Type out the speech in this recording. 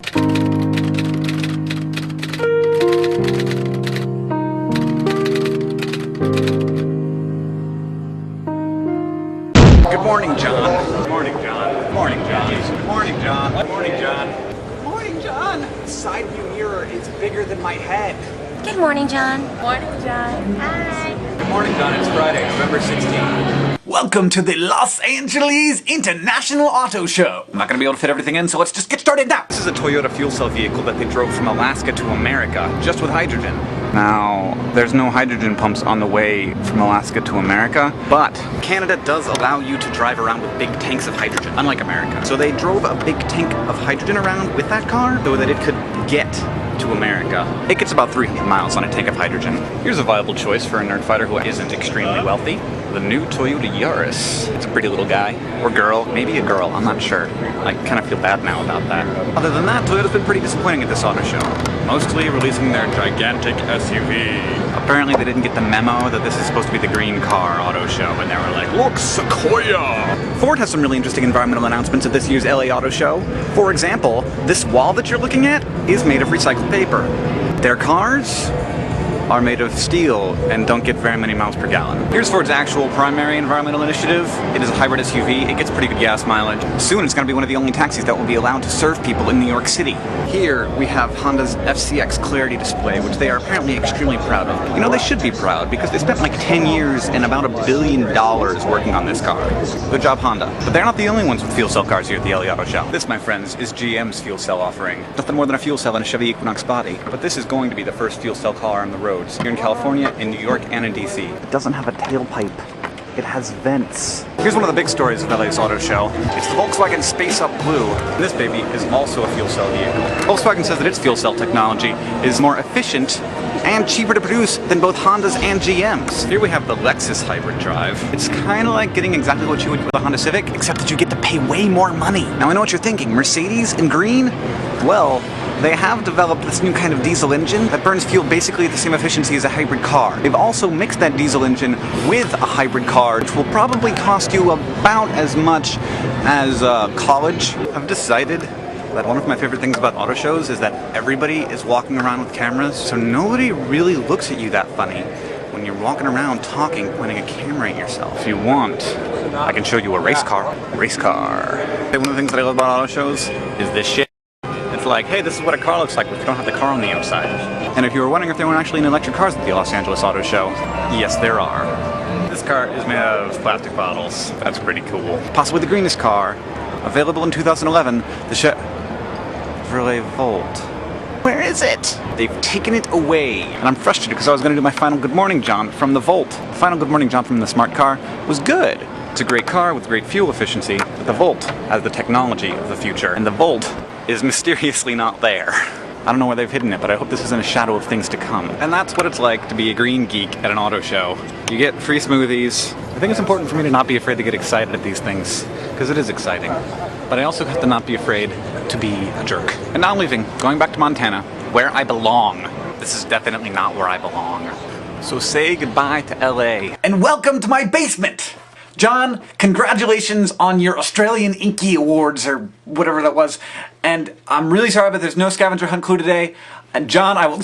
Good morning, John. Good morning, John. Good morning, John. Good morning, John. Good morning, John. Good morning, John. The side view mirror is bigger than my head. Good morning, John. Morning, John. Hi. Good morning, John. It's Friday, November 16th. Welcome to the Los Angeles International Auto Show. I'm not gonna be able to fit everything in, so let's just get started now. This is a Toyota fuel cell vehicle that they drove from Alaska to America, just with hydrogen. Now, there's no hydrogen pumps on the way from Alaska to America, but Canada does allow you to drive around with big tanks of hydrogen, unlike America. So they drove a big tank of hydrogen around with that car so that it could get to America. It gets about 300 miles on a tank of hydrogen. Here's a viable choice for a nerdfighter who isn't extremely wealthy. The new Toyota Yaris. It's a pretty little guy. Or girl. Maybe a girl. I'm not sure. I kind of feel bad now about that. Other than that, Toyota's been pretty disappointing at this auto show. Mostly releasing their gigantic SUV. Apparently they didn't get the memo that this is supposed to be the green car auto show, and they were like, look, Sequoia! Ford has some really interesting environmental announcements at this year's LA Auto Show. For example, this wall that you're looking at is made of recycled paper. Their cars are made of steel and don't get very many miles per gallon. Here's Ford's actual primary environmental initiative. It is a hybrid SUV. It gets pretty good gas mileage. Soon it's going to be one of the only taxis that will be allowed to serve people in New York City. Here we have Honda's FCX Clarity display, which they are apparently extremely proud of. You know, they should be proud because they spent like 10 years and about $1 billion working on this car. Good job, Honda. But they're not the only ones with fuel cell cars here at the LA Auto Show. This, my friends, is GM's fuel cell offering. Nothing more than a fuel cell in a Chevy Equinox body. But this is going to be the first fuel cell car on the road here in California, in New York, and in DC. It doesn't have a tailpipe. It has vents. Here's one of the big stories of LA's auto show. It's the Volkswagen Space Up Blue. This baby is also a fuel cell vehicle. Volkswagen says that its fuel cell technology is more efficient and cheaper to produce than both Honda's and GM's. Here we have the Lexus hybrid drive. It's kind of like getting exactly what you would with a Honda Civic, except that you get to pay way more money. Now I know what you're thinking, Mercedes in green? Well, they have developed this new kind of diesel engine that burns fuel basically at the same efficiency as a hybrid car. They've also mixed that diesel engine with a hybrid car, which will probably cost you about as much as college. I've decided that one of my favorite things about auto shows is that everybody is walking around with cameras, so nobody really looks at you that funny when you're walking around talking, pointing a camera at yourself. If you want, I can show you a race car. Race car. One of the things that I love about auto shows is this shit. It's like, hey, this is what a car looks like if you don't have the car on the outside. And if you were wondering if there weren't actually any electric cars at the Los Angeles Auto Show, yes, there are. This car is made out of plastic bottles. That's pretty cool. Possibly the greenest car. Available in 2011, the Chevrolet Volt. Where is it? They've taken it away. And I'm frustrated because I was going to do my final Good Morning John from the Volt. The final Good Morning John from the smart car was good. It's a great car with great fuel efficiency, but the Volt has the technology of the future. And the Volt is mysteriously not there. I don't know where they've hidden it, but I hope this isn't a shadow of things to come. And that's what it's like to be a green geek at an auto show. You get free smoothies. I think it's important for me to not be afraid to get excited at these things, because it is exciting. But I also have to not be afraid to be a jerk. And now I'm leaving, going back to Montana, where I belong. This is definitely not where I belong. So say goodbye to LA. And welcome to my basement! John, congratulations on your Australian Inky Awards, or whatever that was. And I'm really sorry, but there's no scavenger hunt clue today. And John, I will...